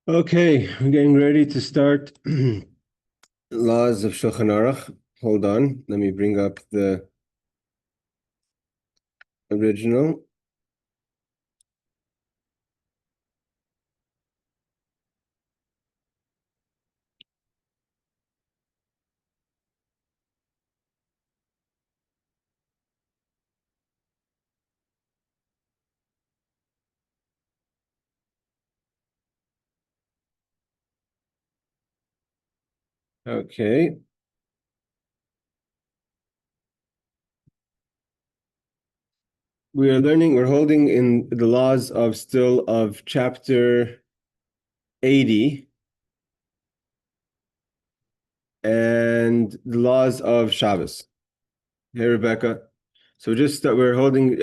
Okay, we're getting ready to start laws of Shulchan Aruch. Hold on, let me bring up the original. Okay. We're holding in the laws of chapter 80 and the laws of Shabbos. Hey, Rebecca. So we're holding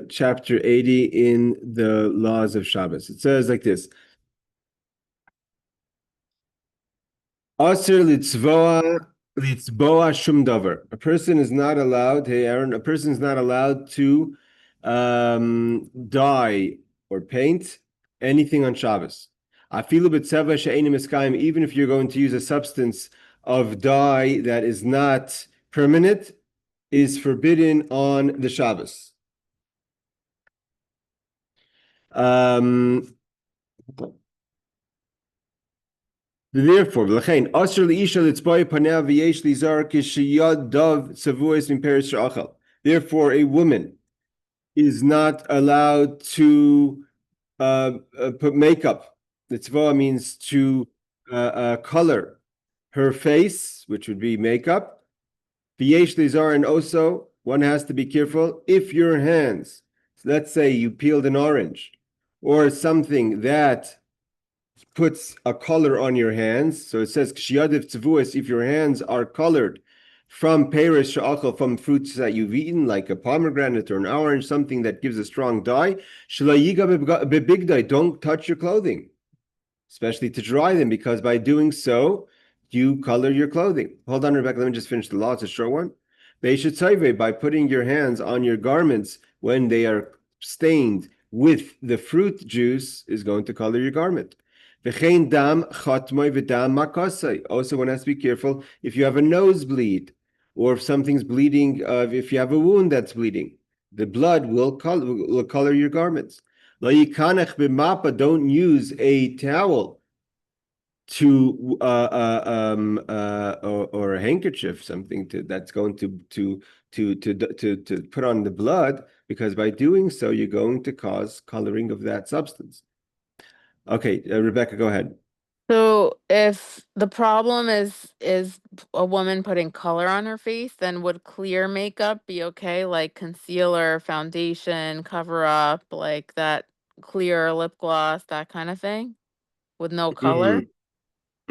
chapter 80 in the laws of Shabbos. It says like this. Aser litzboa shum davar. A person is not allowed, hey Aaron, a person is not allowed to dye or paint anything on Shabbos. Afilu b'tzeva she'enim eskayim, even if you're going to use a substance of dye that is not permanent, is forbidden on the Shabbos. Therefore, therefore, a woman is not allowed to put makeup. The tzvoa means to color her face, which would be makeup. V'yesh lizar, and also one has to be careful if your hands, let's say you peeled an orange or something that puts a color on your hands. So it says kshiadiv tzevuas, if your hands are colored from peres she'achal, from fruits that you've eaten, like a pomegranate or an orange, something that gives a strong dye. Shalayiga bebigdai, don't touch your clothing, especially to dry them, because by doing so, you color your clothing. Hold on, Rebecca, let me just finish the law. It's a short one. By putting your hands on your garments when they are stained with the fruit juice is going to color your garment. Also, one has to be careful if you have a nosebleed or if something's bleeding, if you have a wound that's bleeding, the blood will color your garments. Don't use a towel to or a handkerchief, something that's going to put on the blood, because by doing so you're going to cause coloring of that substance. Okay, Rebecca, go ahead. So if the problem is a woman putting color on her face, then would clear makeup be okay? Like concealer, foundation, cover up, like that clear lip gloss, that kind of thing, with no color?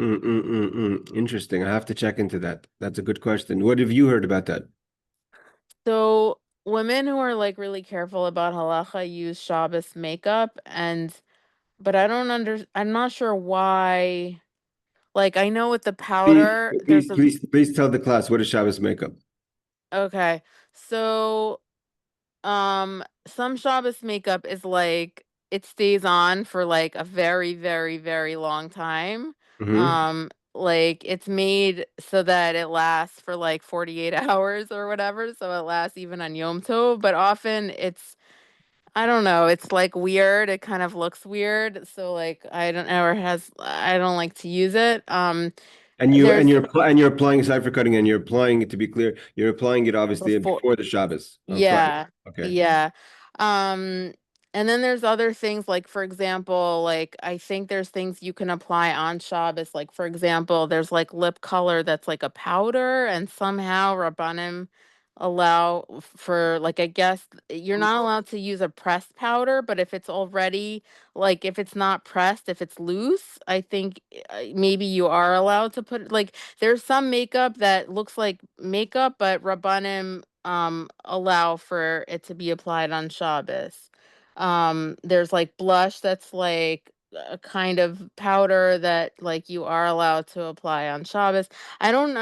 Mm, Interesting. I have to check into that. That's a good question. What have you heard about that? So women who are like really careful about halacha use Shabbos makeup, but I'm not sure why. Like I know with the Please, powder, please, please, please tell the class, what is Shabbos makeup? okay. So some Shabbos makeup is like it stays on for like a very, very, very long time. Mm-hmm. Like it's made so that it lasts for like 48 hours or whatever, so it lasts even on Yom Tov, but often I don't know, it's like weird. It kind of looks weird, so like I don't like to use it. There's You're applying, sorry for cutting in, you're applying it, to be clear, you're applying it obviously before before the Shabbos. Okay. Yeah, Okay. yeah. And then there's other things like, for example, like I think there's things you can apply on Shabbos. Like, for example, there's like lip color that's like a powder, and somehow Rabbanim allow for like I guess you're not allowed to use a pressed powder, but if it's already like if it's not pressed, if it's loose, I think maybe you are allowed to put like there's some makeup that looks like makeup, but Rabbanim allow for it to be applied on Shabbos. There's like blush that's like a kind of powder that like you are allowed to apply on Shabbos. I don't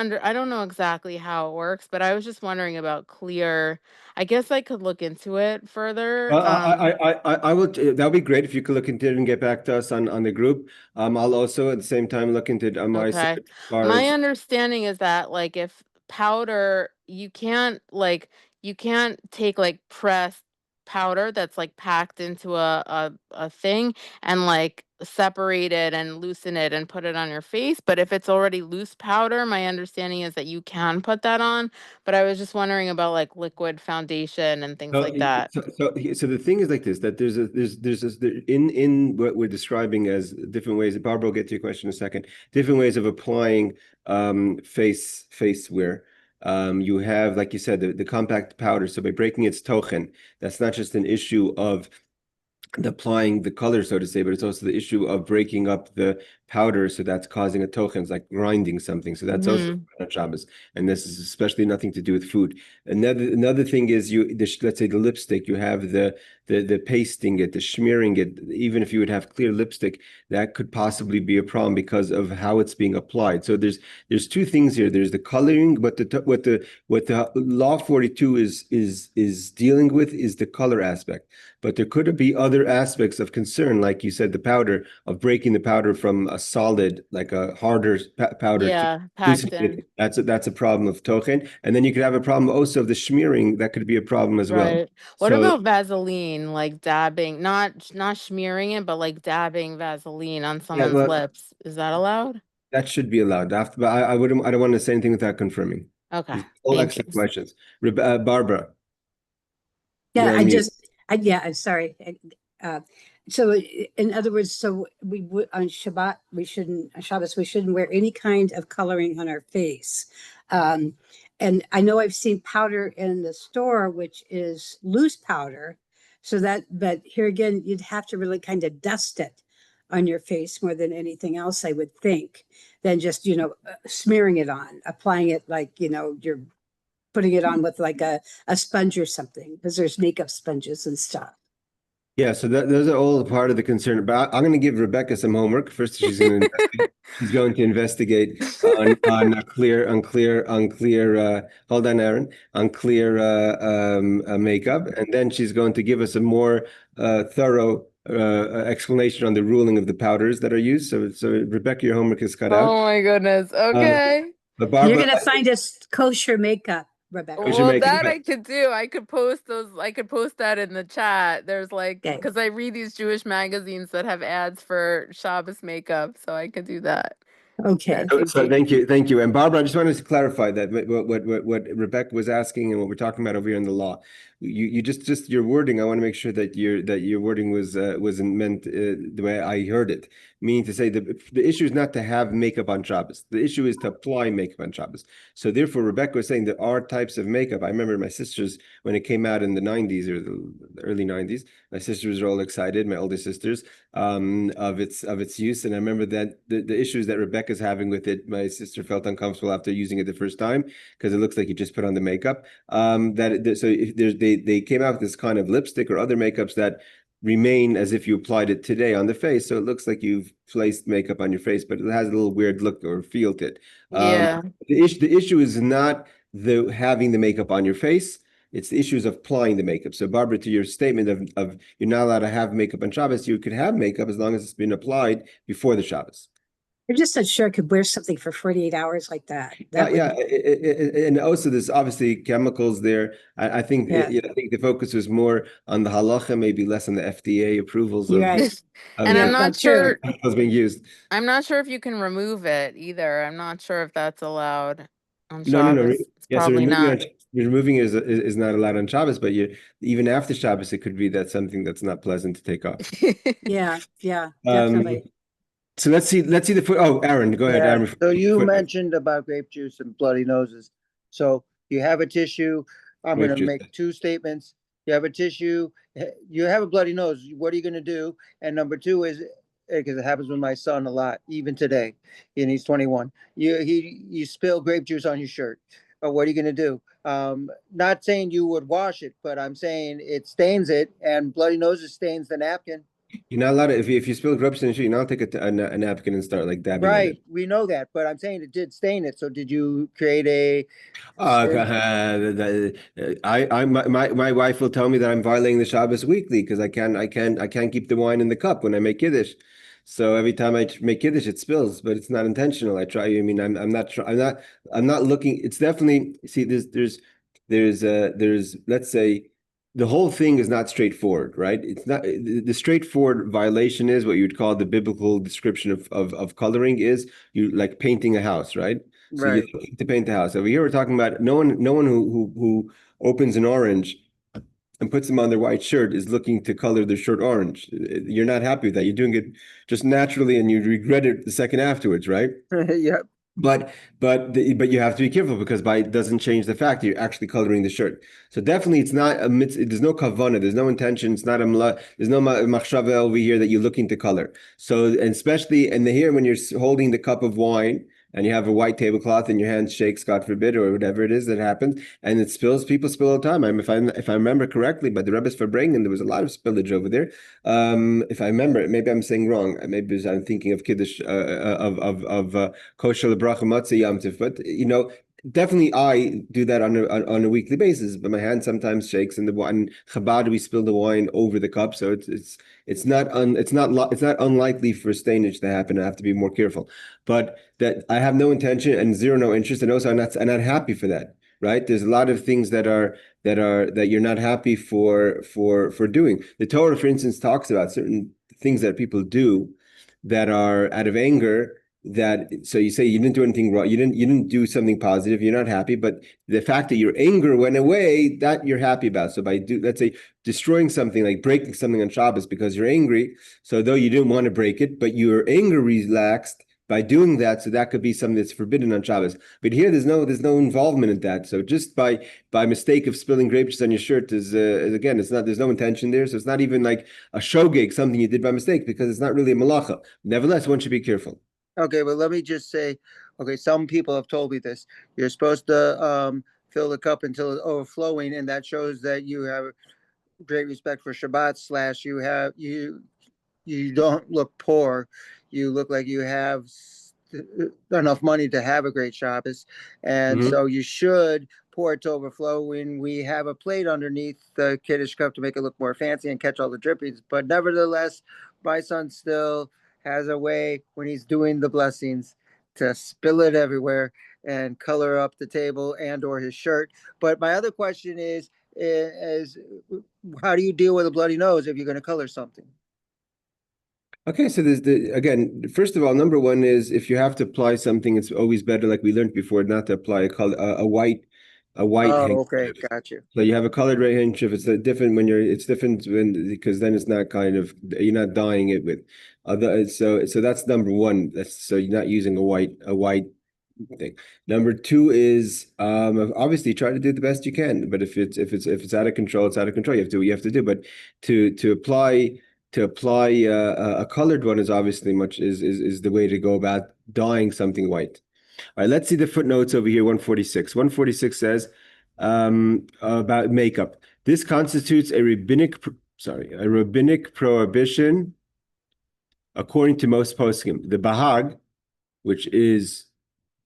know exactly how it works, but I was just wondering about clear. I guess I could look into it further. I will. That would be great if you could look into it and get back to us on the group. I'll also at the same time look into it on my side Okay. as far My as understanding is that like if powder, you can't take like pressed powder that's like packed into a thing and like separate it and loosen it and put it on your face. But if it's already loose powder, my understanding is that you can put that on. But I was just wondering about like liquid foundation and things like that. so the thing is like this, that in what we're describing as different ways. Barbara will get to your question in a second. Different ways of applying face wear. You have, like you said, the compact powder. So by breaking its tochen, that's not just an issue of applying the color, so to say, but it's also the issue of breaking up the powder, so that's causing a tochen, like grinding something. So that's also Hmm. on Shabbos, and this is especially nothing to do with food. Another thing is let's say the lipstick, you have the pasting it, the smearing it. Even if you would have clear lipstick, that could possibly be a problem because of how it's being applied. So there's two things here. There's the coloring, but what the law 42 is dealing with is the color aspect. But there could be other aspects of concern, like you said, the powder, of breaking the powder from a solid, like a harder powder to Yeah, packed loosening in. it. That's a problem of tochen. And then you could have a problem also of the smearing. That could be a problem as well. Right. What So about Vaseline, like dabbing, not smearing it, but like dabbing Vaseline on yeah, someone's well, lips? Is that allowed? that should be allowed. After, but I don't want to say anything without confirming. Okay, These are all thank you. excellent questions. Barbara, Yeah, you're on mute. I'm sorry. Uh, so in other words, so we would on Shabbos, we shouldn't wear any kind of coloring on our face. Um, and I know I've seen powder in the store, which is loose powder. But here again, you'd have to really kind of dust it on your face more than anything else, I would think, than just, smearing it on, applying it like, you're putting it on with like a sponge or something, because there's makeup sponges and stuff. Yeah, so those are all part of the concern. But I'm going to give Rebecca some homework. First, she's going to investigate on unclear. Hold on, Aaron, unclear makeup, and then she's going to give us a more thorough explanation on the ruling of the powders that are used. So Rebecca, your homework is cut out. Oh my goodness. Um, Okay. but You're Barbara, going to find us kosher makeup, Rebecca. what's your Well, makeup? that I could do. I could post those. I could post that in the chat. There's like, Okay. because I read these Jewish magazines that have ads for Shabbos makeup, so I could do that. Okay. That's So thank you. And Barbara, I just wanted to clarify that what Rebecca was asking and what we're talking about over here in the law. You just your wording. I want to make sure that your wording wasn't meant the way I heard it. Meaning to say the issue is not to have makeup on Shabbos. The issue is to apply makeup on Shabbos. So therefore, Rebecca was saying there are types of makeup. I remember my sisters when it came out in the 90s or the early 90s. My sisters were all excited. My older sisters of its use. And I remember that the issues that Rebecca's having with it, my sister felt uncomfortable after using it the first time because it looks like you just put on the makeup. So if they came out with this kind of lipstick or other makeups that remain as if you applied it today on the face, so it looks like you've placed makeup on your face, but it has a little weird look or feel to it. Yeah. The issue is not the having the makeup on your face. It's the issues of applying the makeup. So, Barbara, to your statement of you're not allowed to have makeup on Shabbos, you could have makeup as long as it's been applied before the Shabbos. I'm just not sure I could wear something for 48 hours like that. And also there's obviously chemicals there. I think Yeah. I think the focus was more on the halacha, maybe less on the FDA approvals You're of right. And Yeah, I'm not that's true. sure. chemicals being used. I'm not sure if you can remove it either. I'm not sure if that's allowed on No. Shabbos. It's Yeah, so probably not. removing is not allowed on Shabbos, but even after Shabbos, it could be that something that's not pleasant to take off. Yeah, Um, definitely. so let's see the foot. Oh, Aaron, go ahead, Yeah, Aaron. so you mentioned about grape juice and bloody noses. So you have a tissue. I'm Grape going to juice. make two statements. You have a tissue. You have a bloody nose. What are you going to do? And number two is because it happens with my son a lot, even today, and he's 21. You spill grape juice on your shirt. What are you going to do? Not saying you would wash it, but I'm saying it stains it, and bloody noses stains the napkin. You're not allowed to, if you spill grapes in the shoe, you're not allowed to take a napkin and start like dabbing at Right, it. we know that, but I'm saying it did stain it. So did you create a? My wife will tell me that I'm violating the Shabbos weekly because I can't keep the wine in the cup when I make Kiddush. So every time I make Kiddush, it spills, but it's not intentional. I try. I mean, I'm not looking. It's definitely see. There's let's say the whole thing is not straightforward, right? It's not the straightforward violation is what you'd call the biblical description of coloring is you like painting a house, right? So you're Right. looking to paint the house. Over here, we're talking about no one who opens an orange and puts them on their white shirt is looking to color their shirt orange. You're not happy with that. You're doing it just naturally, and you regret it the second afterwards, right? Yep. But you have to be careful because by it doesn't change the fact that you're actually coloring the shirt. So definitely, it's not a there's no kavana, there's no intention, it's not there's no machshava over here that you're looking to color. So and especially and here when you're holding the cup of wine and you have a white tablecloth and your hand shakes, God forbid, or whatever it is that happens, and it spills. People spill all the time. If I remember correctly, by the Rebbe's Farbrengen, there was a lot of spillage over there. If I remember, maybe I'm saying wrong. Maybe I'm thinking of Kiddush of kosher lebracha matzah yom tiv. But definitely I do that on a weekly basis. But my hand sometimes shakes, and the wine Chabad we spill the wine over the cup, so it's not unlikely for stainage to happen. I have to be more careful. But that I have no intention and no interest, and also I'm not happy for that. Right? There's a lot of things that you're not happy for doing. The Torah, for instance, talks about certain things that people do that are out of anger. So you say you didn't do anything wrong, you didn't do something positive, you're not happy, but the fact that your anger went away, that you're happy about. So let's say destroying something, like breaking something on Shabbos because you're angry, so though you didn't want to break it, but your anger relaxed by doing that, so that could be something that's forbidden on Shabbos. But here, there's no involvement in that. So just by mistake of spilling grape juice on your shirt is again, it's not. There's no intention there. So it's not even like a shogeg, something you did by mistake, because it's not really a malacha. Nevertheless, one should be careful. Okay, but let me just say, okay, some people have told me this. You're supposed to fill the cup until it's overflowing, and that shows that you have great respect for Shabbat slash you don't look poor. You look like you have enough money to have a great Shabbos. And so you should pour it to overflowing. We have a plate underneath the Kiddush cup to make it look more fancy and catch all the drippings. But nevertheless, my son still has a way when he's doing the blessings to spill it everywhere and color up the table and or his shirt. But my other question is how do you deal with a bloody nose if you're going to color something? Okay, so again, first of all, number one is if you have to apply something, it's always better, like we learned before, not to apply a white Oh, okay, handkerchief. got you. So you have a colored red handkerchief. It's different because then it's not you're not dyeing it with other. So that's number one. So you're not using a white thing. Number two is obviously try to do the best you can. But if it's out of control, it's out of control. You have to do what you have to do. But to apply a colored one is obviously is the way to go about dyeing something white. All right, let's see the footnotes over here. 146. 146 says about makeup. This constitutes a rabbinic prohibition according to most poskim. The Bahag, which is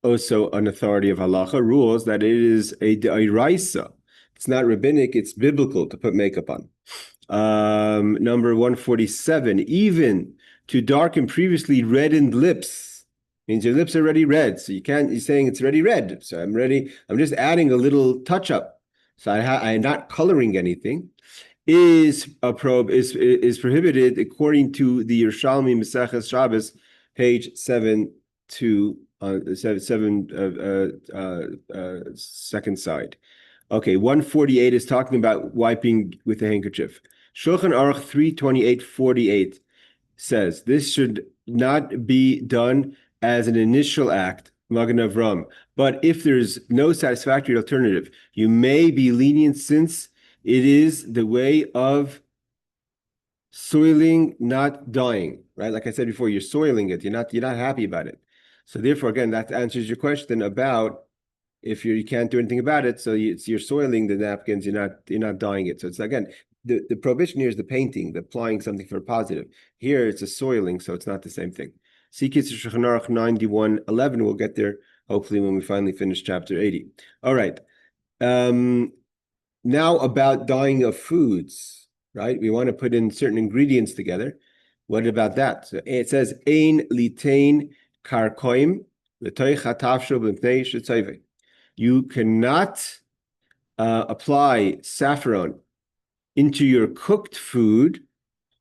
also an authority of halacha, rules that it is a deiraisa. It's not rabbinic, it's biblical to put makeup on. Number 147, even to darken previously reddened lips, means your lips are already red. So you're saying it's already red. So I'm just adding a little touch up. So I'm not coloring anything. Is prohibited according to the Yerushalmi Maseches Shabbos, page 7 to 7 second side. Okay, 148 is talking about wiping with a handkerchief. Shulchan Aruch 328:48 says this should not be done as an initial act, Magen Avram, but if there's no satisfactory alternative, you may be lenient since it is the way of soiling, not dying, right? Like I said before, you're soiling it. You're not happy about it. So therefore, again, that answers your question about if you can't do anything about it. So you're soiling the napkins. You're not dyeing it. So it's again, the prohibition here is the painting, the applying something for a positive. Here it's a soiling, so it's not the same thing. See Kitzur Shulchan Aruch 91:11. We'll get there hopefully when we finally finish chapter 80. All right. Now about dyeing of foods, right? We want to put in certain ingredients together. What about that? So it says ein litain karkoim l'toich hatavshel b'pnei shetzayve. You cannot apply saffron into your cooked food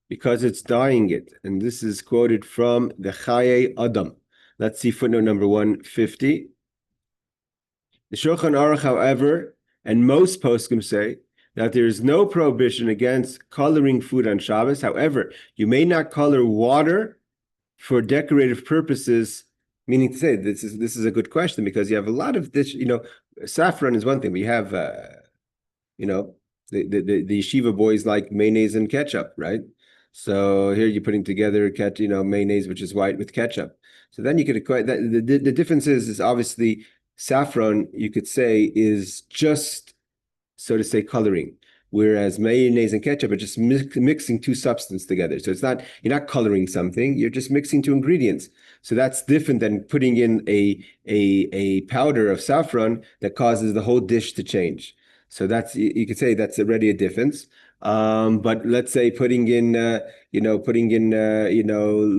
because it's dyeing it. And this is quoted from the Chaye Adam. Let's see footnote number 150. The Shulchan Aruch, however, and most poskim say that there is no prohibition against coloring food on Shabbos. However, you may not color water for decorative purposes. Meaning to say, this is a good question because you have a lot of this. Saffron is one thing. We have, the yeshiva boys like mayonnaise and ketchup, right? So here you're putting together mayonnaise, which is white, with ketchup. So then you could equate that. The difference is obviously saffron, you could say, is just, so to say, coloring, whereas mayonnaise and ketchup are just mixing two substances together. So you're not coloring something, you're just mixing two ingredients. So that's different than putting in a powder of saffron that causes the whole dish to change. So you could say that's already a difference. But let's say putting in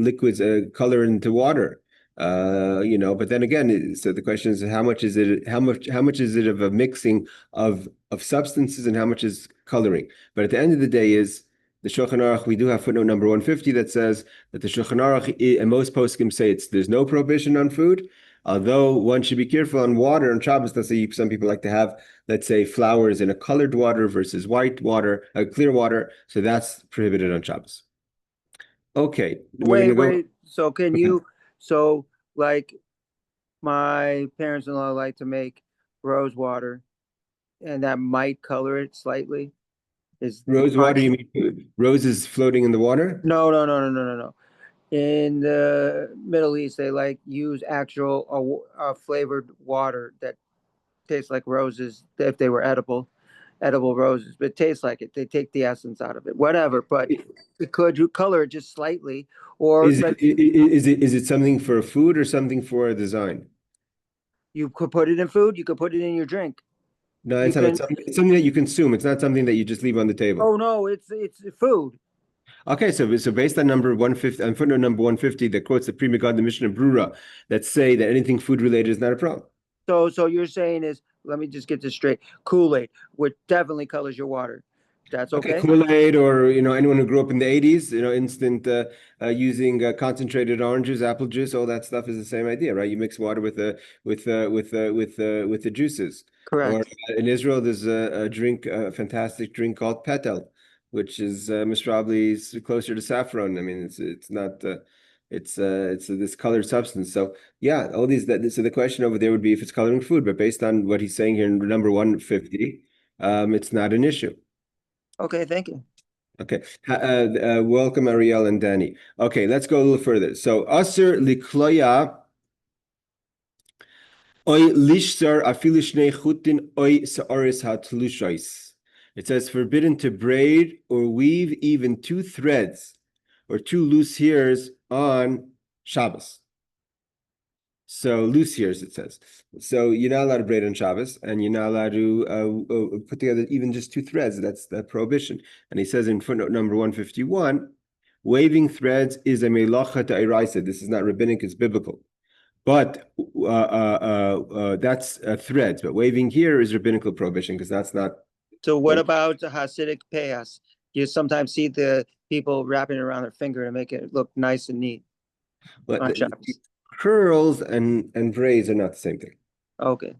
liquids, color into water. But then again, so the question is how much is it of a mixing of substances and how much is coloring? But at the end of the day is the Shulchan Aruch, we do have footnote number 150 that says that the Shulchan Aruch and most poskim say there's no prohibition on food, although one should be careful on water. On Shabbos, let's say some people like to have, let's say, flowers in a colored water versus white water, clear water. So that's prohibited on Shabbos. Okay. Wait. So can you, like my parents-in-law like to make rose water and that might color it slightly. Is rose water, you mean roses floating in the water? No. In the Middle East, they use actual flavored water that tastes like roses if they were edible roses, but it tastes like it. They take the essence out of it, whatever. But could you color it just slightly, or is it something for a food or something for a design? You could put it in food. You could put it in your drink. No, it's something that you consume. It's not something that you just leave on the table. Oh no, it's food. Okay, so based on number 150, on footnote number 150, that quotes the Pri Megadim, the Mishnah Brura, that say that anything food related is not a problem. So you're saying is, let me just get this straight. Kool-Aid, which definitely colors your water. That's okay. Kool-Aid, or anyone who grew up in the 80s, instant using concentrated oranges, apple juice, all that stuff is the same idea, right? You mix water with the juices. Correct. Or in Israel, there's a fantastic drink called Petel, which is probably closer to saffron. I mean, it's not. It's this colored substance. So yeah, all these. So the question over there would be if it's coloring food, but based on what he's saying here in number 150, it's not an issue. Okay, thank you. Okay, welcome Ariel and Danny. Okay, let's go a little further. So aser likloya oy lishzar afilu shnei chutin oy sa'aris hatlushois. It says forbidden to braid or weave even two threads or two loose hairs on Shabbos. So loose hairs, it says. So you're not allowed to braid on Shabbos, and you're not allowed to put together even just two threads. That's the prohibition. And he says in footnote number 151, waving threads is a melacha d'oraisa. This is not rabbinic; it's biblical. But that's threads. But waving here is rabbinical prohibition because that's not. So what about the Hasidic payas? You sometimes see the people wrapping it around their finger to make it look nice and neat. But curls and braids are not the same thing. Okay.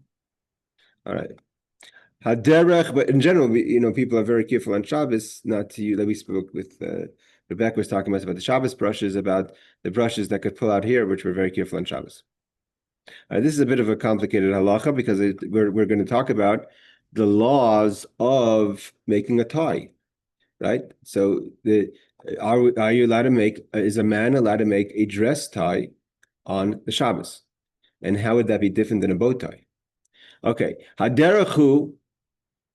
All right. Haderech, but in general, people are very careful on Shabbos not to use. Like we spoke with Rebecca was talking about the Shabbos brushes, about the brushes that could pull out here, which we're very careful on Shabbos. This is a bit of a complicated halacha because we're going to talk about the laws of making a tie, right? So are you allowed to make? Is a man allowed to make a dress tie on the Shabbos? And how would that be different than a bow tie? Okay, haderachu.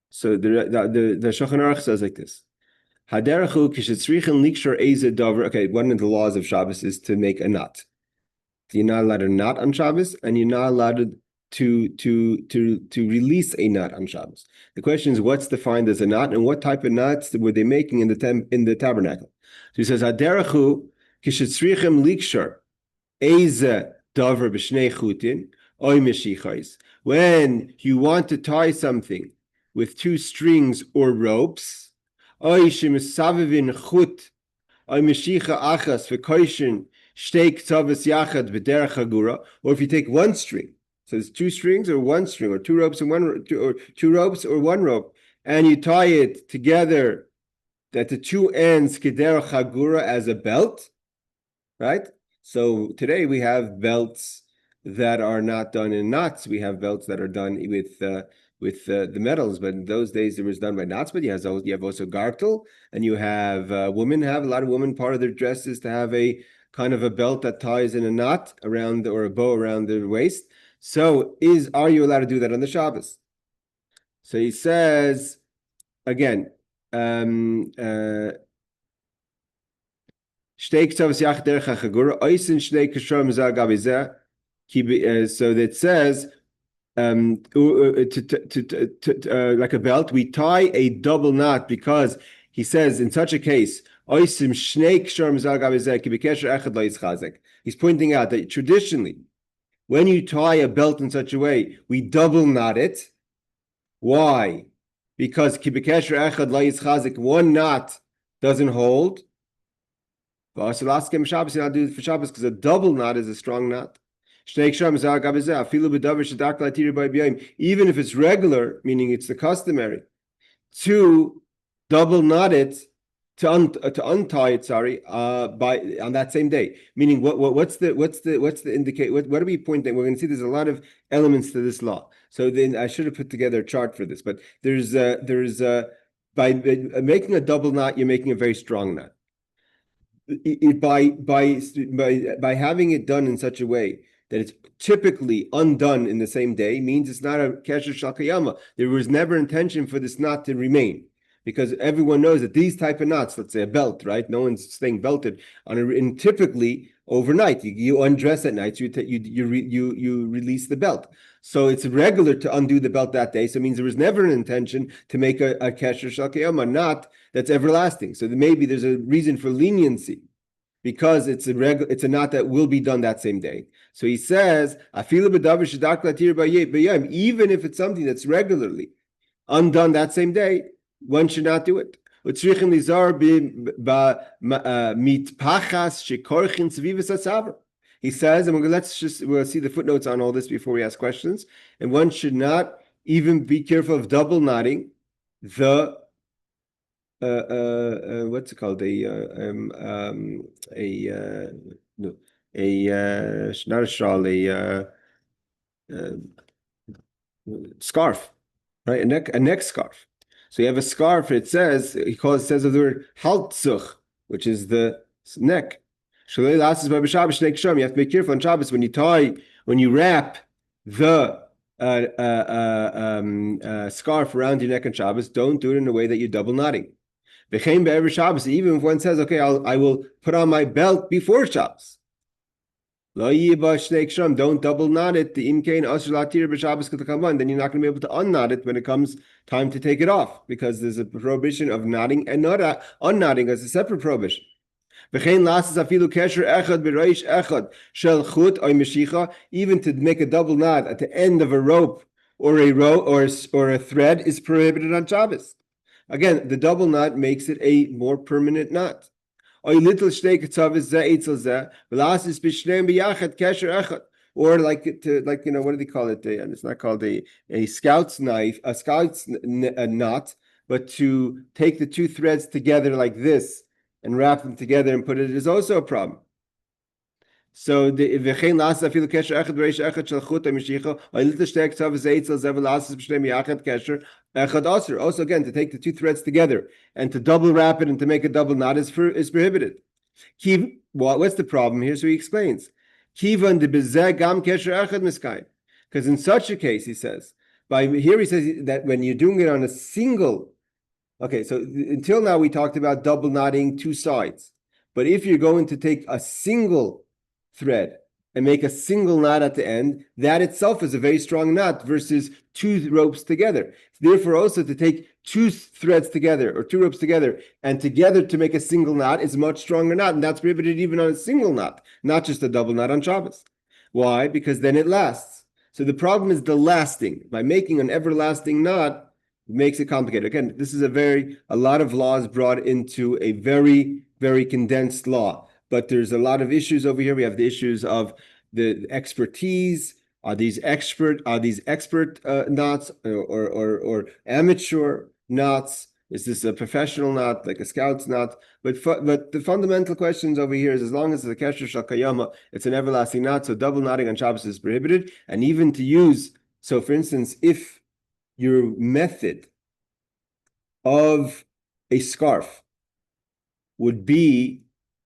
So the Shulchan Aruch says like this: Haderachu kishetzrichen likshor eze dover. Okay, one of the laws of Shabbos is to make a knot. You're not allowed to knot on Shabbos, and you're not allowed to release a knot on Shabbos. The question is, what's defined as a knot, and what type of knots were they making in the tabernacle? So he says, Haderachu kishetzrichem likshor eze dover b'shnei chutin oy meshichais. When you want to tie something with two strings or ropes, oy shemisavivin chut oy meshicha achas v'koishin shtei ktavos yachad b'derech hagura. Or if you take one string, so it's two strings or one string, or two ropes and two ropes or one rope, and you tie it together at the two ends kederech hagura as a belt, right? So today we have belts that are not done in knots. We have belts that are done with the metals, but in those days it was done by knots. But you have also gartel, and you have a lot of women, part of their dress is to have a kind of a belt that ties in a knot around, or a bow around their waist. So are you allowed to do that on the Shabbos? So he says again, so that says like a belt, we tie a double knot, because he says in such a case, he's pointing out that traditionally, when you tie a belt in such a way, we double knot it. Why? Because one knot doesn't hold. But Shabbos, you're not doing it for Shabbos, because a double knot is a strong knot. Even if it's regular, meaning it's the customary, to double knot it, to untie it, on that same day. Meaning, what's the indicate? What are we pointing? We're going to see there's a lot of elements to this law. So then I should have put together a chart for this. But by making a double knot, you're making a very strong knot. By having it done in such a way that it's typically undone in the same day, means it's not a kesher shal kayama. There was never intention for this knot to remain, because everyone knows that these type of knots, let's say a belt, right? No one's staying belted and typically overnight. You undress at night, so you release the belt. So it's regular to undo the belt that day. So it means there was never an intention to make a kesher shal kayama, knot that's everlasting. So maybe there's a reason for leniency, because it's a knot that will be done that same day. So he says, even if it's something that's regularly undone that same day, one should not do it. He says, and we'll see the footnotes on all this before we ask questions. And one should not even be careful of double knotting the what's it called? Not a shawl, a scarf, right? A neck scarf. So you have a scarf. It says of the word haltzuch, which is the neck. You have to be careful on Shabbos when you wrap the scarf around your neck on Shabbos. Don't do it in a way that you're double knotting. Even if one says, okay, I will put on my belt before Shabbos. Don't double knot it. Then you're not going to be able to unknot it when it comes time to take it off, because there's a prohibition of knotting and not unknotting as a separate prohibition. Even to make a double knot at the end of a rope or a thread is prohibited on Shabbos. Again, the double knot makes it a more permanent knot. Or like what do they call it? It's not called a scout's knife, a knot, but to take the two threads together like this and wrap them together and put it is also a problem. So the also again, to take the two threads together and to double wrap it and to make a double knot is prohibited. What's the problem here? So he explains. Because in such a case, he says, he says that when you're doing it on a single Okay, so until now we talked about double knotting two sides. But if you're going to take a single thread and make a single knot at the end, that itself is a very strong knot versus two ropes together. Therefore, also to take two threads together or two ropes together and together to make a single knot is a much stronger knot, and that's prohibited even on a single knot, not just a double knot on Shabbos. Why? Because then it lasts. So the problem is the lasting. By making an everlasting knot, it makes it complicated. Again, this is a lot of laws brought into a very, very condensed law. But there's a lot of issues over here. We have the issues of the expertise. Are these expert knots or amateur knots? Is this a professional knot, like a scout's knot? But the fundamental questions over here is, as long as it's a kesher shel kayama, it's an everlasting knot. So double knotting on Shabbos is prohibited. And even to use, so for instance, if your method of a scarf would be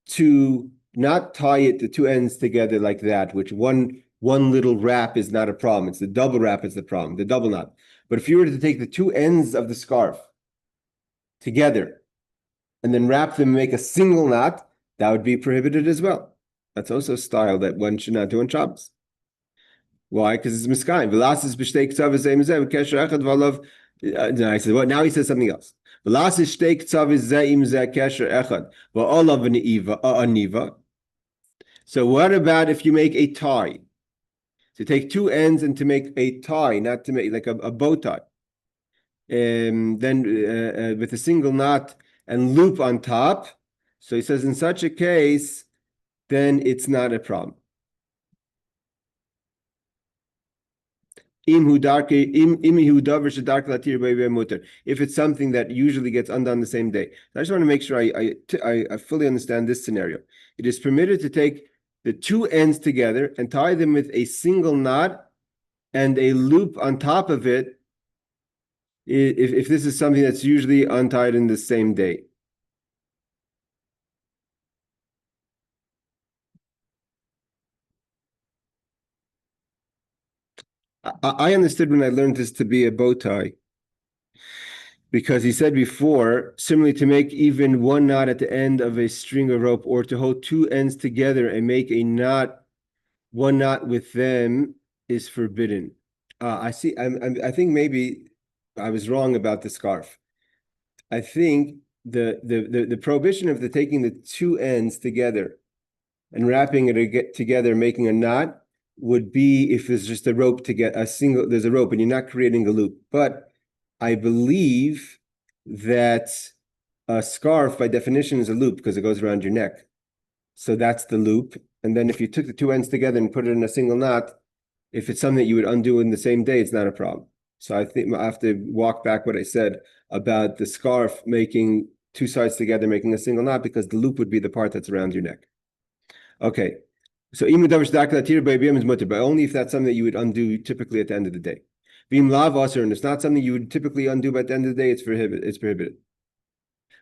to not tie it the two ends together like that, which one little wrap is not a problem. It's the double wrap is the problem, the double knot. But if you were to take the two ends of the scarf together and then wrap them and make a single knot, that would be prohibited as well. That's also a style that one should not do on Shabbos. Why? Because it's miskayim. V'lasis b'shtei k'tzav v'zeh mizeh v'kesher echad v'alav. No, I said, well, now he says something else. V'lasis shtei k'tzav v'zeh imzeh kesher echad v'alav aniva. So what about if you make a tie? To take two ends and to make a tie, not to make like a bow tie. Then with a single knot and loop on top. So he says in such a case, then it's not a problem. If it's something that usually gets undone the same day. I just want to make sure I fully understand this scenario. It is permitted to take the two ends together and tie them with a single knot and a loop on top of it if this is something that's usually untied in the same day. I understood when I learned this to be a bow tie, because he said before, similarly, to make even one knot at the end of a string of rope, or to hold two ends together and make a knot, one knot with them, is forbidden. I see. I think maybe I was wrong about the scarf. I think the prohibition of taking the two ends together and wrapping it together, making a knot, would be if there's just a rope to get there's a rope and you're not creating a loop. But I believe that a scarf by definition is a loop because it goes around your neck. So that's the loop. And then if you took the two ends together and put it in a single knot, if it's something that you would undo in the same day, it's not a problem. So I think I have to walk back what I said about the scarf making two sides together, making a single knot, because the loop would be the part that's around your neck. Okay. So but only if that's something that you would undo typically at the end of the day. And it's not something you would typically undo, but at the end of the day, it's prohibited.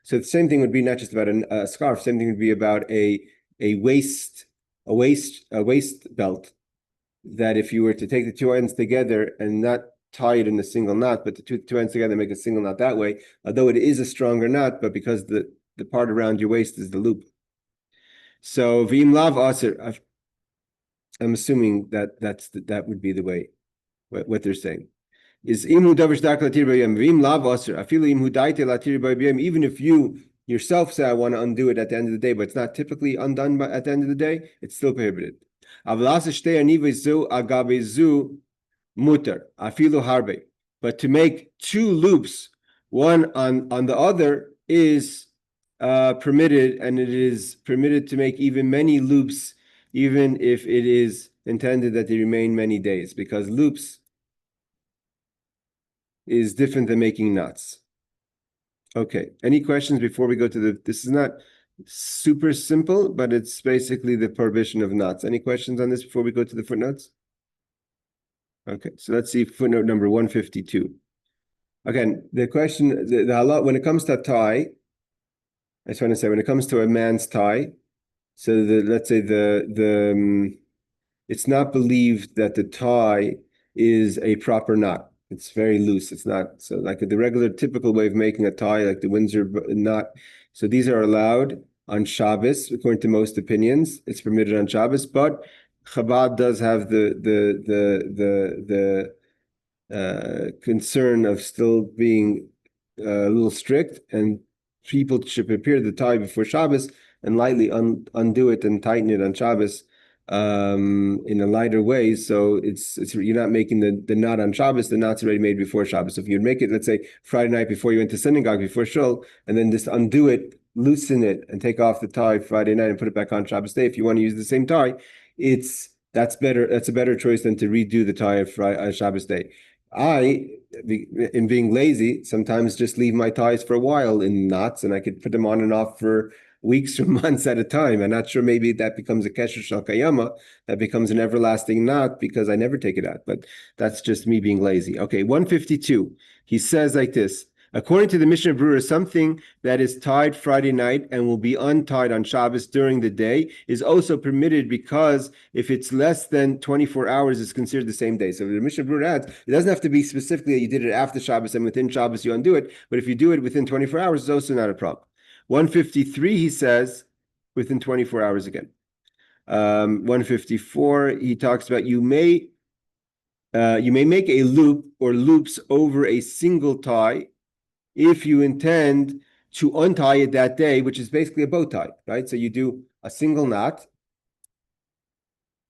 So the same thing would be not just about a scarf. Same thing would be about a waist belt. That if you were to take the two ends together and not tie it in a single knot, but the two ends together make a single knot that way, although it is a stronger knot, but because the part around your waist is the loop. So v'im lav aser. I'm assuming that would be the way what they're saying is imu davar shdak latir b'yom v'im lav aser afilu imu daite latir b'yom. Even if you yourself say I want to undo it at the end of the day, but it's not typically undone at the end of the day, it's still prohibited. Mutar afilu harbe. But to make two loops, one on the other, is permitted, and it is permitted to make even many loops, even if it is intended that they remain many days, because loops is different than making knots. Okay, any questions before we go to this is not super simple, but it's basically the prohibition of knots. Any questions on this before we go to the footnotes? Okay, so let's see footnote number 152. Again, the question, the halal, when it comes to a tie, I just want to say, when it comes to a man's tie, so let's say it's not believed that the tie is a proper knot. It's very loose. It's not so like the regular typical way of making a tie, like the Windsor knot. So these are allowed on Shabbos, according to most opinions. It's permitted on Shabbos, but Chabad does have the concern of still being a little strict, and people should prepare the tie before Shabbos and lightly undo it and tighten it on Shabbos in a lighter way. So it's you're not making the knot on Shabbos. The knot's already made before Shabbos. So if you'd make it, let's say Friday night before you went to synagogue before Shul, and then just undo it, loosen it, and take off the tie Friday night and put it back on Shabbos day. If you want to use the same tie, that's better. That's a better choice than to redo the tie on Shabbos day. In being lazy, sometimes just leave my ties for a while in knots, and I could put them on and off for weeks or months at a time. I'm not sure, maybe that becomes a kesher shel kayama, that becomes an everlasting knot because I never take it out, but that's just me being lazy. Okay, 152. He says like this: according to the Mishnah Berurah, something that is tied Friday night and will be untied on Shabbos during the day is also permitted, because if it's less than 24 hours, it's considered the same day. So the Mishnah Berurah adds, it doesn't have to be specifically that you did it after Shabbos and within Shabbos you undo it, but if you do it within 24 hours, it's also not a problem. 153, he says, within 24 hours again. 154, he talks about you may make a loop or loops over a single tie if you intend to untie it that day, which is basically a bow tie, right? So you do a single knot,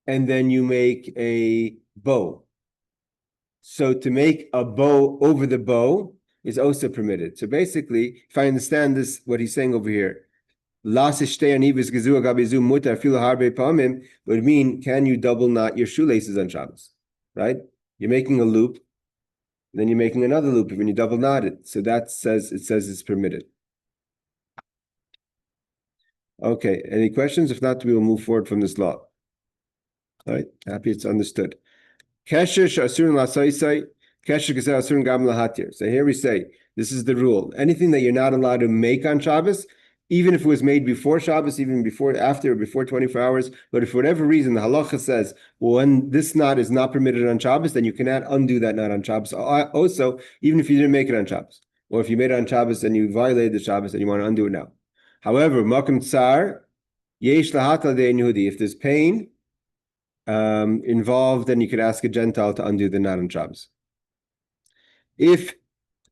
and then you make a bow. So to make a bow over the bow is also permitted. So basically, if I understand this, what he's saying over here, would mean, can you double knot your shoelaces on Shabbos, right? You're making a loop, then you're making another loop when you double knot it. So it says it's permitted. Okay, any questions? If not, we will move forward from this law. All right, happy it's understood. So here we say, this is the rule. Anything that you're not allowed to make on Shabbos, even if it was made before Shabbos, even before 24 hours, but if for whatever reason the halacha says, well, when this knot is not permitted on Shabbos, then you cannot undo that knot on Shabbos. Also, even if you didn't make it on Shabbos, or if you made it on Shabbos and you violated the Shabbos and you want to undo it now. However, makom tsar, yesh lahata de Yehudi. If there's pain involved, then you could ask a Gentile to undo the knot on Shabbos. If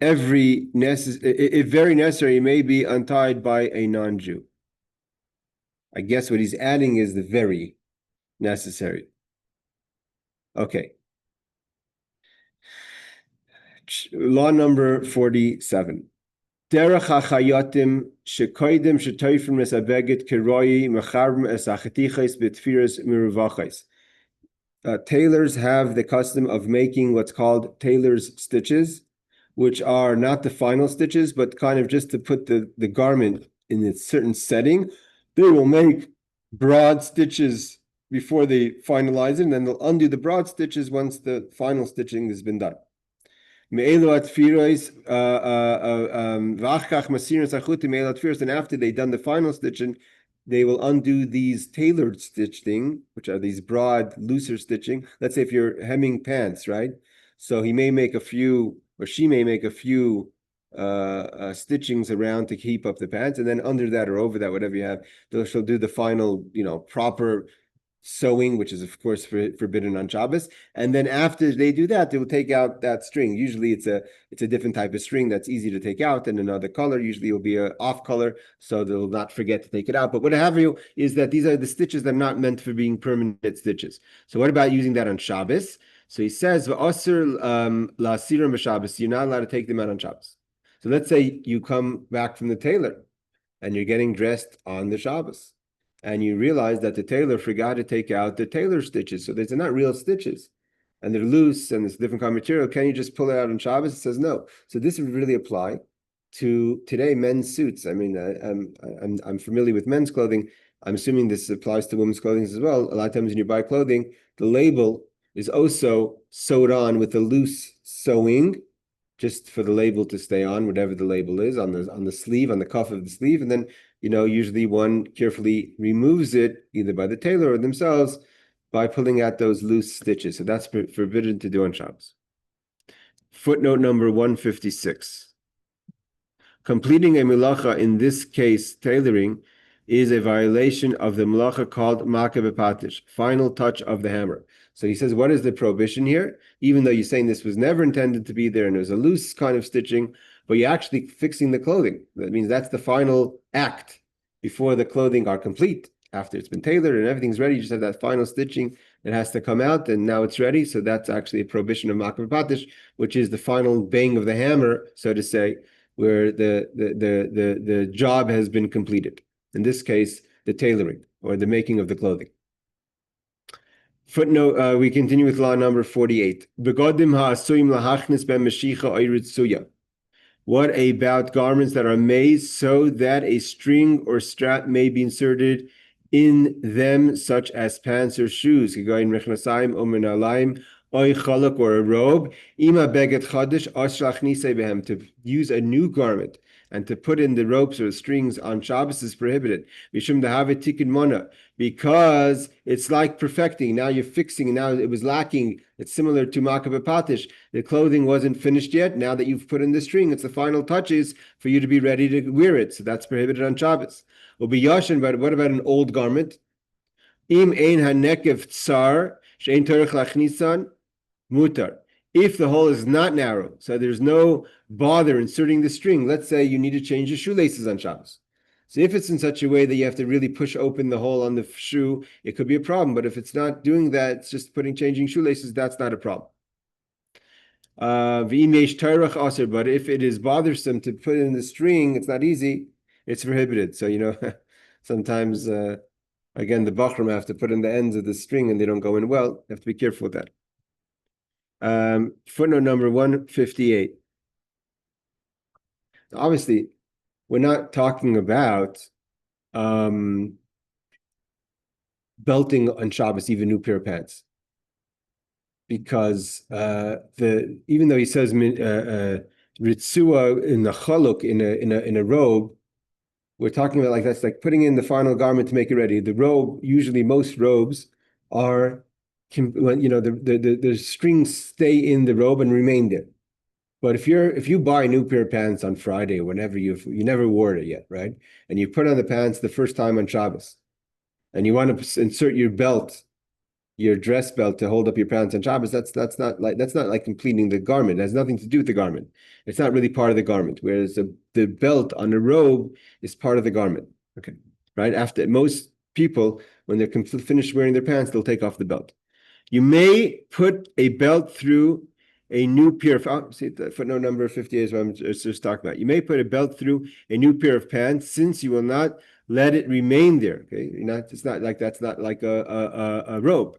very necessary, it may be untied by a non-Jew. I guess what he's adding is the very necessary. Okay. Law number 47. Derech hachayotim shekoidim shetoifim esabeget kiroi mecharm esachatiches betfiras miruvachais. Tailors have the custom of making what's called tailor's stitches, which are not the final stitches, but kind of just to put the garment in a certain setting. They will make broad stitches before they finalize it, and then they'll undo the broad stitches once the final stitching has been done. And after they've done the final stitching, they will undo these tailored stitching, which are these broad, looser stitching. Let's say if you're hemming pants, right? So he may make a few, or she may make a few stitchings around to keep up the pants, and then under that or over that, whatever you have, she'll do the final, proper sewing, which is of course forbidden on Shabbos. And then after they do that, they will take out that string. Usually it's a different type of string that's easy to take out, and another color. Usually it will be an off color, so they'll not forget to take it out. But what have you is that these are the stitches that are not meant for being permanent stitches. So what about using that on Shabbos? So he says, "V'asur la'asirim b'Shabbos." You're not allowed to take them out on Shabbos. So let's say you come back from the tailor, and you're getting dressed on the Shabbos, and you realize that the tailor forgot to take out the tailor stitches. So they're not real stitches, and they're loose, and it's a different kind of material. Can you just pull it out on Shabbos? It says no. So this would really apply to today men's suits. I mean, I'm familiar with men's clothing. I'm assuming this applies to women's clothing as well. A lot of times when you buy clothing, the label is also sewed on with a loose sewing, just for the label to stay on, whatever the label is, on the sleeve, on the cuff of the sleeve, and then usually one carefully removes it either by the tailor or themselves by pulling out those loose stitches. So that's forbidden to do on Shabbos. Footnote number 156. Completing a melacha, in this case tailoring, is a violation of the melacha called makeh b'patish, final touch of the hammer. So he says, what is the prohibition here? Even though you're saying this was never intended to be there and it was a loose kind of stitching, but you're actually fixing the clothing. That means that's the final act before the clothing are complete. After it's been tailored and everything's ready, you just have that final stitching that has to come out, and now it's ready. So that's actually a prohibition of makeh b'patish, which is the final bang of the hammer, so to say, where the job has been completed. In this case, the tailoring or the making of the clothing. Footnote, we continue with law number 48. What about garments that are made so that a string or strap may be inserted in them, such as pants or shoes, or a robe, to use a new garment and to put in the ropes or the strings on Shabbos is prohibited. Because it's like perfecting. Now you're fixing, now it was lacking. It's similar to makeh b'patish. The clothing wasn't finished yet. Now that you've put in the string, it's the final touches for you to be ready to wear it. So that's prohibited on Shabbos. But what about an old garment? Im ein hanekev tsar she'ein torach lachnisan mutar. If the hole is not narrow, so there's no bother inserting the string, let's say you need to change your shoelaces on Shabbos. So if it's in such a way that you have to really push open the hole on the shoe, it could be a problem. But if it's not doing that, it's just changing shoelaces, that's not a problem. But if it is bothersome to put in the string, it's not easy, it's prohibited. So, sometimes, again, the bachram have to put in the ends of the string and they don't go in well. You have to be careful with that. Footnote number 158. Obviously, we're not talking about belting on Shabbos, even new pair of pants, because even though he says ritzua in the chaluk in a robe, we're talking about like that's like putting in the final garment to make it ready. The robe, usually most robes are, the strings stay in the robe and remain there. But if you buy a new pair of pants on Friday or whenever you never wore it yet, right? And you put on the pants the first time on Shabbos, and you want to insert your belt, your dress belt, to hold up your pants on Shabbos, that's not like completing the garment. It has nothing to do with the garment. It's not really part of the garment. Whereas the belt on a robe is part of the garment. Okay, right? After most people, when they're finished wearing their pants, they'll take off the belt. You may put a belt through a new pair of, see the footnote number 58 is what I'm just talking about. You may put a belt through a new pair of pants, since you will not let it remain there. Okay, it's not like that's not like a robe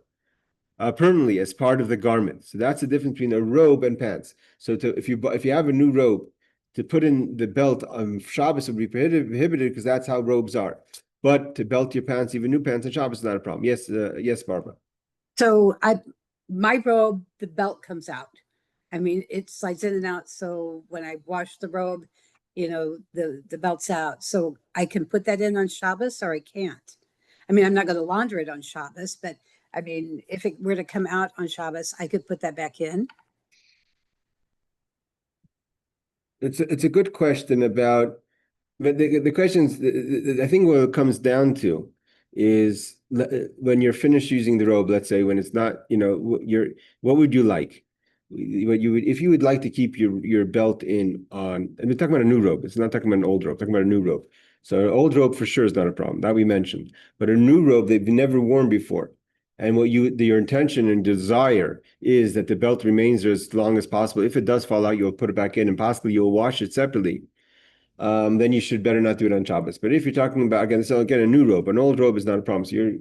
permanently as part of the garment. So that's the difference between a robe and pants. So if you have a new robe, to put in the belt on Shabbos would be prohibited because that's how robes are. But to belt your pants, even new pants on Shabbos, is not a problem. Yes, yes, Barbara. So my robe, the belt comes out. I mean, it slides in and out. So when I wash the robe, the belt's out. So I can put that in on Shabbos, or I can't. I mean, I'm not going to launder it on Shabbos, but I mean, if it were to come out on Shabbos, I could put that back in. It's a good question about, but the questions, I think what it comes down to is when you're finished using the robe, let's say when it's not, what would you like? What you would, if you would like to keep your belt in on, and we're talking about a new robe. It's not talking about an old robe. We're talking about a new robe. So an old robe for sure is not a problem, that we mentioned. But a new robe they've never worn before, and your intention and desire is that the belt remains there as long as possible. If it does fall out, you'll put it back in, and possibly you'll wash it separately. Then you should better not do it on Shabbos. But if you're talking about, again, a new robe, an old robe is not a problem. So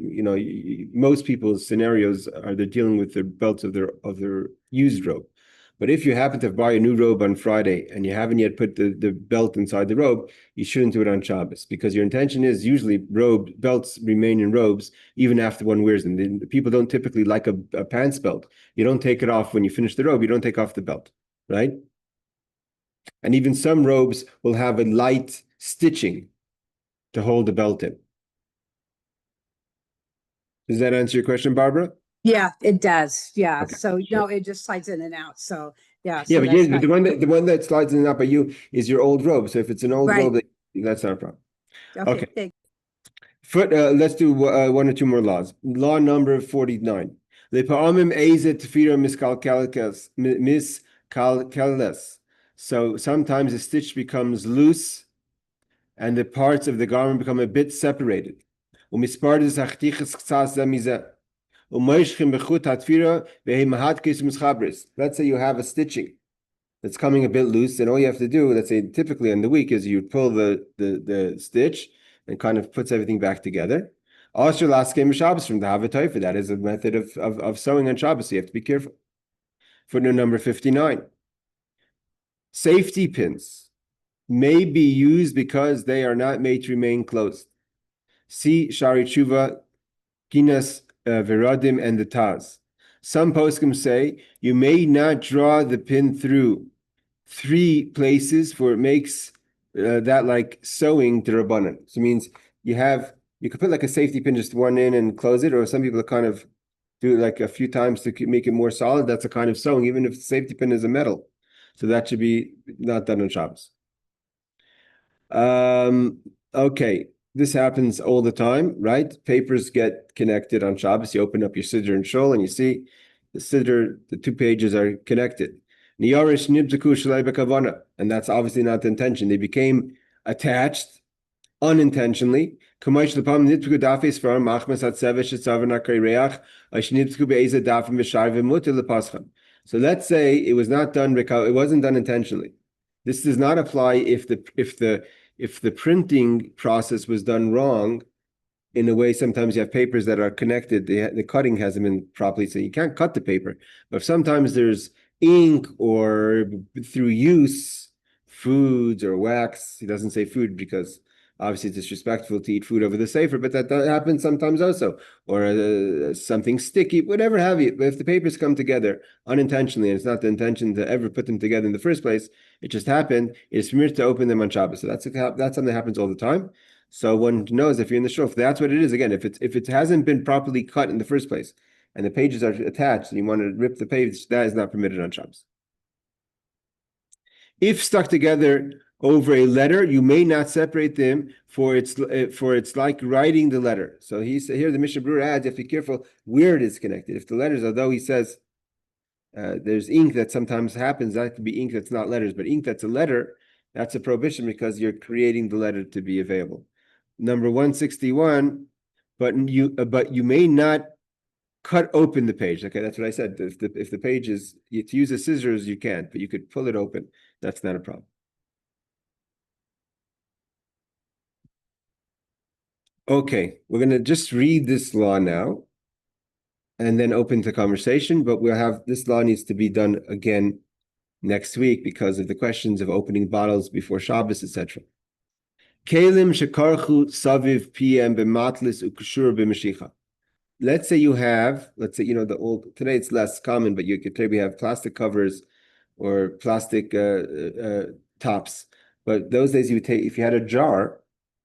most people's scenarios are they're dealing with the belts of their used robe. But if you happen to buy a new robe on Friday and you haven't yet put the belt inside the robe, you shouldn't do it on Shabbos, because your intention is usually belts remain in robes even after one wears them. People don't typically like a pants belt. You don't take it off when you finish the robe. You don't take off the belt, right? And even some robes will have a light stitching to hold the belt in. Does that answer your question, Barbara? Yeah, it does. Yeah. Okay, So sure. no, it just slides in and out. So Yeah. Yeah, So but that's but not, the one that slides in and out by you is your old robe. So if it's an old Right. robe, that's not a problem. okay. Okay. Let's do one or two more laws. Law number 49. So sometimes the stitch becomes loose and the parts of the garment become a bit separated. Let's say you have a stitching that's coming a bit loose, and all you have to do, let's say typically in the week, is you pull the stitch and kind of puts everything back together. Also, last game of Shabbos from the Havataifa. That is a method of sewing on Shabbos. So you have to be careful. Footnote number 59. Safety pins may be used because they are not made to remain closed. See Shari Tshuva, Ginas Veradim, and the Taz. Some poskim say you may not draw the pin through 3 places, for it makes that like sewing derabanan. So it means you could put like a safety pin, just one in and close it, or some people kind of do it like a few times to make it more solid. That's a kind of sewing, even if the safety pin is a metal. So that should be not done on Shabbos. Okay, this happens all the time, right? Papers get connected on Shabbos. You open up your Siddur and Shul, and you see the Siddur, the 2 pages are connected. And that's obviously not the intention. They became attached unintentionally. So let's say it was not done, it wasn't done intentionally. This does not apply if the printing process was done wrong. In a way, sometimes you have papers that are connected, the cutting hasn't been properly, so you can't cut the paper. But if sometimes there's ink or through use, foods or wax, he doesn't say food because obviously it's disrespectful to eat food over the sefer, but that happens sometimes also, or something sticky, whatever have you. But if the papers come together unintentionally, and it's not the intention to ever put them together in the first place, it just happened, it's permitted to open them on Shabbos. So that's something that happens all the time. So one knows if you're in the shul, if that's what it is. Again, if it hasn't been properly cut in the first place, and the pages are attached, and you want to rip the page, that is not permitted on Shabbos. If stuck together over a letter, you may not separate them, for it's like writing the letter. So here the Mishnah Berurah adds, you have to be careful where it is connected. If the letters, although he says there's ink that sometimes happens, that could be ink that's not letters, but ink that's a letter, that's a prohibition because you're creating the letter to be available. Number 161, but you may not cut open the page. Okay, that's what I said. If the page is, to use the scissors, you can't, but you could pull it open. That's not a problem. Okay, we're going to just read this law now and then open to conversation, but this law needs to be done again next week because of the questions of opening bottles before Shabbos, etc. Kelim shekarchu saviv PM b'matlis ukshur b'mashicha. Let's say the old, today it's less common, but today we have plastic covers or plastic tops. But those days if you had a jar,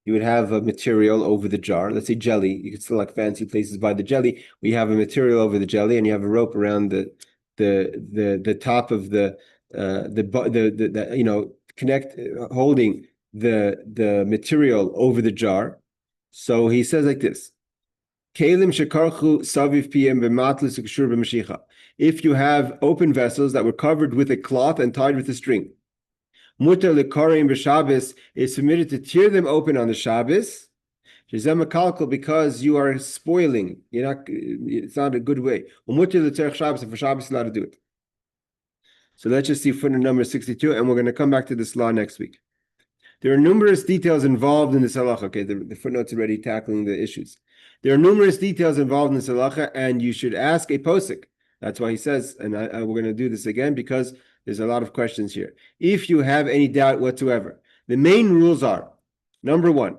you would have a material over the jar. Let's say jelly. You could select fancy places buy the jelly. We have a material over the jelly, and you have a rope around the top of holding the material over the jar. So he says like this. If you have open vessels that were covered with a cloth and tied with a string, mutar lekarim b'Shabbos, is permitted to tear them open on the Shabbos, because you are spoiling. It's not a good way. Mutar l'tzarech Shabbos, and for Shabbos allowed to do it. So let's just see footnote number 62, and we're going to come back to this law next week. There are numerous details involved in this halacha. Okay, the footnote's already tackling the issues. There are numerous details involved in this halacha, and you should ask a posek. That's why he says, and we're going to do this again because there's a lot of questions here. If you have any doubt whatsoever, the main rules are, number 1,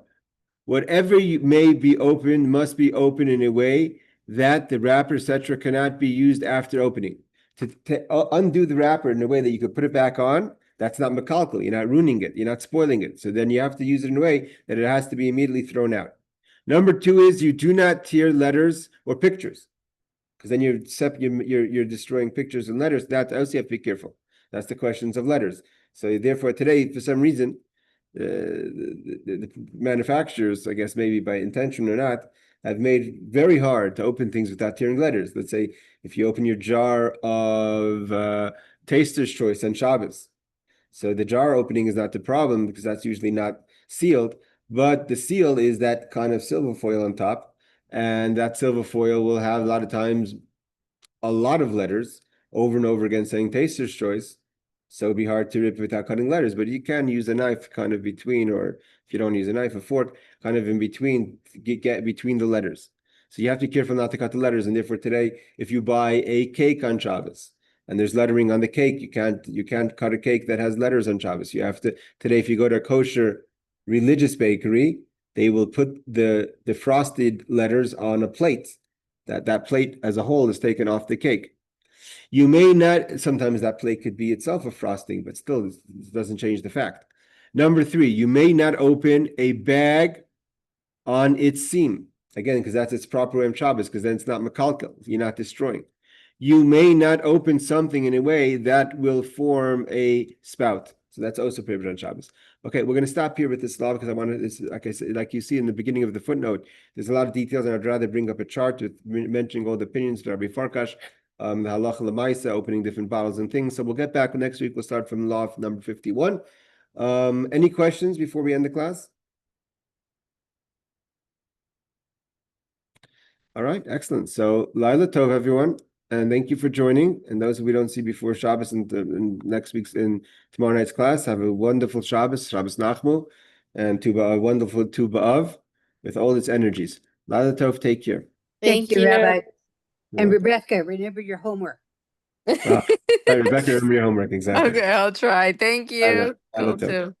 whatever may be opened must be opened in a way that the wrapper, etc., cannot be used after opening. To undo the wrapper in a way that you could put it back on, that's not makalkal. You're not ruining it. You're not spoiling it. So then you have to use it in a way that it has to be immediately thrown out. Number 2 is you do not tear letters or pictures, because then you're destroying pictures and letters. That also you have to be careful. That's the questions of letters. So therefore, today, for some reason, the manufacturers, I guess maybe by intention or not, have made very hard to open things without tearing letters. Let's say if you open your jar of Taster's Choice on Shabbos, so the jar opening is not the problem because that's usually not sealed, but the seal is that kind of silver foil on top, and that silver foil will have a lot of times a lot of letters over and over again saying Taster's Choice. So it'd be hard to rip without cutting letters, but you can use a knife kind of between, or if you don't use a knife, a fork kind of in between, get between the letters. So you have to be careful not to cut the letters. And therefore today, if you buy a cake on Shabbos and there's lettering on the cake, you can't cut a cake that has letters on Shabbos. You have to, today, if you go to a kosher religious bakery, they will put the frosted letters on a plate. That plate as a whole is taken off the cake. You may not, sometimes that plate could be itself a frosting, but still, it doesn't change the fact. Number 3, you may not open a bag on its seam. Again, because that's its proper Yom Shabbos, because then it's not makalkel, you're not destroying. You may not open something in a way that will form a spout. So that's also prohibited on Shabbos. Okay, we're going to stop here with this law because I want to, like I said, like you see in the beginning of the footnote, there's a lot of details, and I'd rather bring up a chart with mentioning all the opinions of Rabbi Farkash, the halacha lemaisa, opening different bottles and things. So we'll get back next week. We'll start from law number 51. Any questions before we end the class? All right, excellent. So Laila Tov, everyone, and thank you for joining. And those we don't see before Shabbos and next week's in tomorrow night's class, have a wonderful Shabbos Nachmu, and a wonderful Tu B'Av with all its energies. Laila Tov, take care. Thank you. Rabbi. And You're welcome. Rebecca, remember your homework. Rebecca, remember your homework, exactly. Okay, I'll try. Thank you. Laila Cool Tov. too.